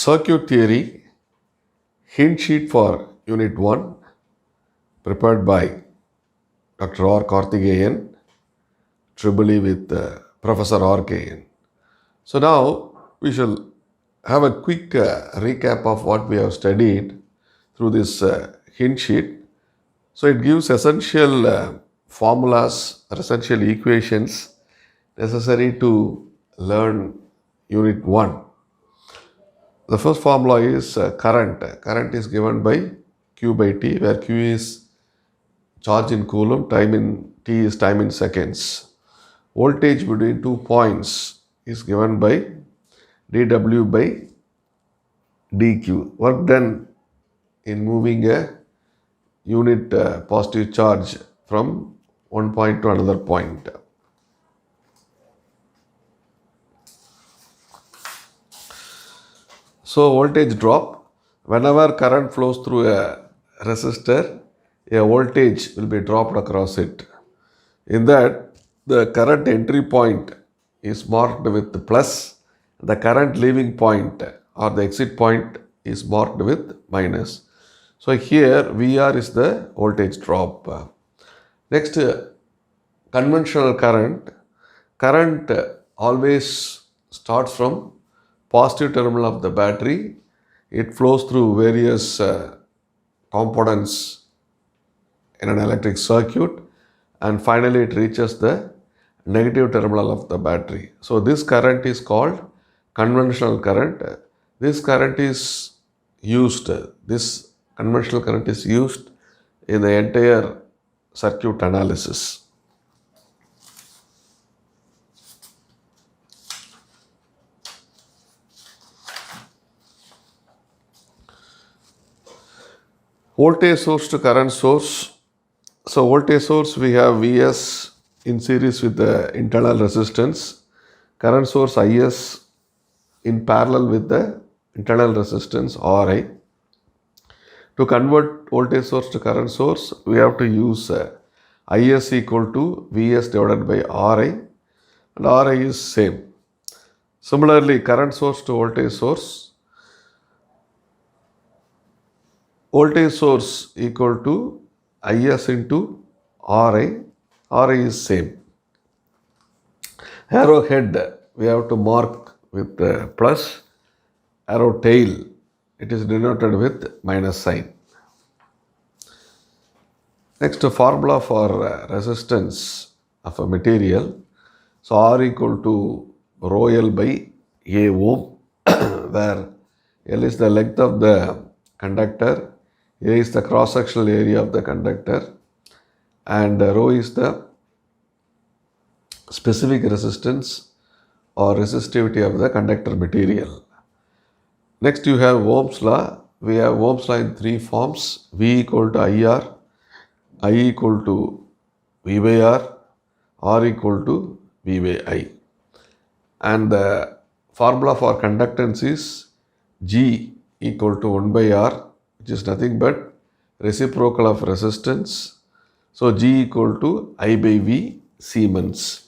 Circuit Theory, hint sheet for Unit 1, prepared by Dr. R. Karthikeyan, Triple E with Professor R.K.N. So now we shall have a quick recap of what we have studied through this hint sheet. So it gives essential formulas or essential equations necessary to learn Unit 1. The first formula is current. Current is given by Q by T, where Q is charge in coulomb, time in T is time in seconds. Voltage between 2 points is given by dW by dQ. Work done in moving a unit positive charge from one point to another point. So voltage drop, whenever current flows through a resistor, a voltage will be dropped across it. In that, the current entry point is marked with plus, the current leaving point or the exit point is marked with minus. So here VR is the voltage drop. Next, conventional current. Current always starts from positive terminal of the battery. It flows through various components in an electric circuit, and finally it reaches the negative terminal of the battery. So this current is called conventional current. This conventional current is used in the entire circuit analysis. Voltage source to current source. So voltage source, we have Vs in series with the internal resistance. Current source Is in parallel with the internal resistance Ri. To convert voltage source to current source, we have to use Is equal to Vs divided by Ri, and Ri is same. Similarly, current source to voltage source equal to Is into Ri, Ri is same. Arrow head we have to mark with plus, arrow tail it is denoted with minus sign. Next, formula for resistance of a material. So R equal to rho L by A ohm, where L is the length of the conductor, A is the cross-sectional area of the conductor, and rho is the specific resistance or resistivity of the conductor material. Next, you have Ohm's law. We have Ohm's law in three forms: V equal to IR, I equal to V by R equal to V by I. And the formula for conductance is G equal to 1 by R, which is nothing but reciprocal of resistance. So G equal to I by V Siemens.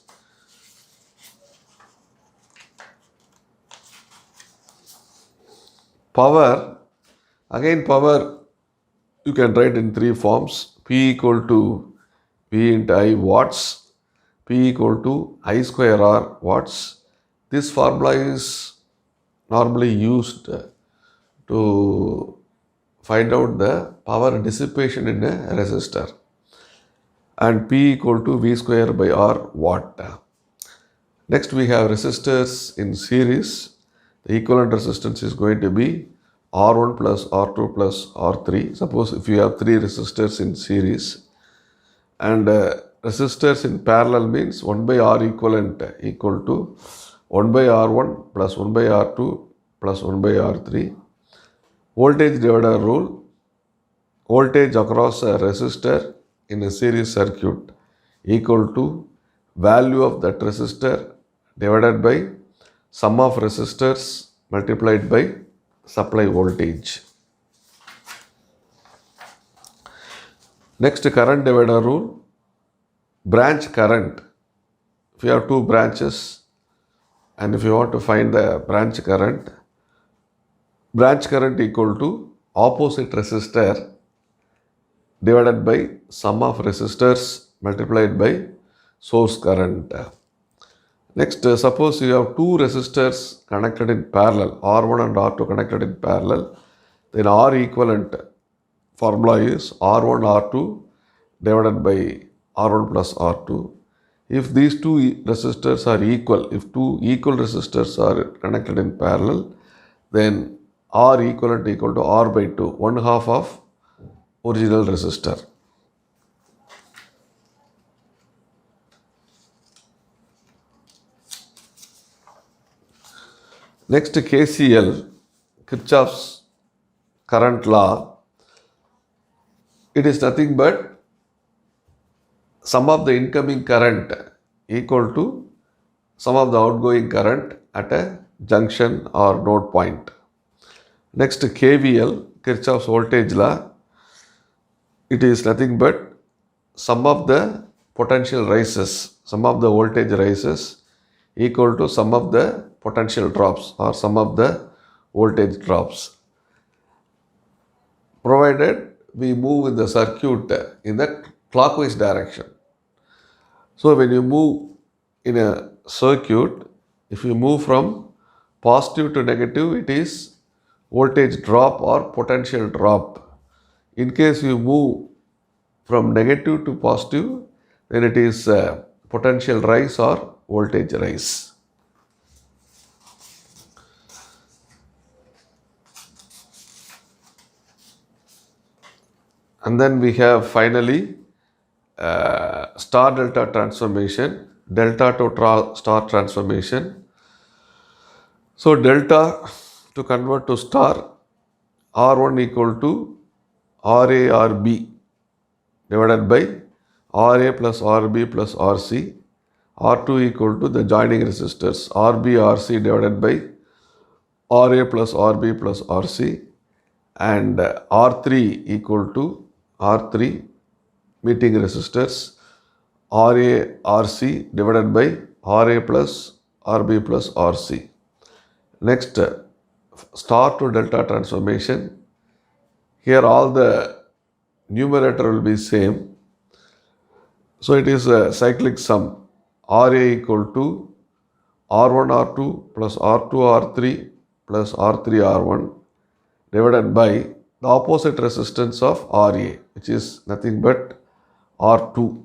Power, again power you can write in three forms: P equal to V into I watts, P equal to I square R watts. This formula is normally used to find out the power dissipation in a resistor, and P equal to V square by R watt. Next, we have resistors in series. The equivalent resistance is going to be R1 plus R2 plus R3. Suppose if you have three resistors in series, and resistors in parallel means 1 by R equivalent equal to 1 by R1 plus 1 by R2 plus 1 by R3. Voltage divider rule. Voltage across a resistor in a series circuit equal to value of that resistor divided by sum of resistors multiplied by supply voltage. Next, current divider rule. Branch current. If you have two branches and if you want to find the branch current, branch current equal to opposite resistor divided by sum of resistors multiplied by source current. Next, suppose you have two resistors connected in parallel, R1 and R2 connected in parallel, then R equivalent formula is R1 R2 divided by R1 plus R2. If these two resistors are equal, if two equal resistors are connected in parallel, then R equivalent equal to R by 2, 1/2 of original resistor. Next, KCL, Kirchhoff's current law. It is nothing but sum of the incoming current equal to sum of the outgoing current at a junction or node point. Next, KVL, Kirchhoff's voltage law. It is nothing but sum of the potential rises, sum of the voltage rises equal to sum of the potential drops or sum of the voltage drops, provided we move in the circuit in the clockwise direction. So when you move in a circuit, if you move from positive to negative, it is voltage drop or potential drop. In case you move from negative to positive, then it is potential rise or voltage rise. And then we have finally star delta transformation, delta to star transformation. So delta to convert to star, R1 equal to RA RB divided by RA plus RB plus RC, R2 equal to the joining resistors, RB RC divided by RA plus RB plus RC, and R3 equal to R3 meeting resistors, RA RC divided by RA plus RB plus RC. Next, star to delta transformation. Here all the numerator will be same. So it is a cyclic sum. RA equal to R1 R2 plus R2 R3 plus R3 R1 divided by the opposite resistance of RA, which is nothing but R2.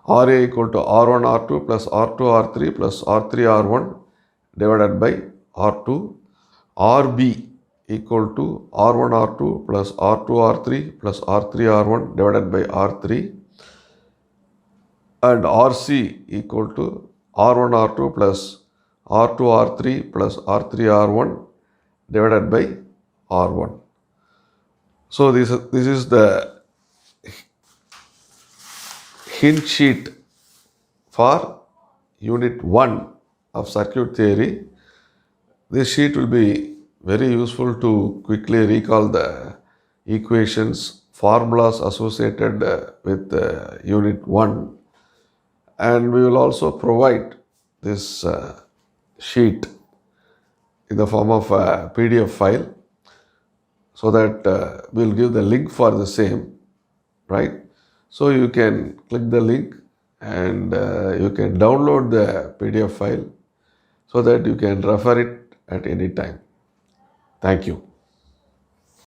RA equal to R1 R2 plus R2 R3 plus R3 R1 divided by R2. RB equal to R1 R2 plus R2 R3 plus R3 R1 divided by R3. And RC equal to R1 R2 plus R2 R3 plus R3 R1 divided by R1. So this is the hint sheet for unit 1 of circuit theory. This sheet will be very useful to quickly recall the equations, formulas associated with unit 1, and we will also provide this sheet in the form of a PDF file, so that we'll give the link for the same, right? So you can click the link and you can download the PDF file so that you can refer it at any time. Thank you.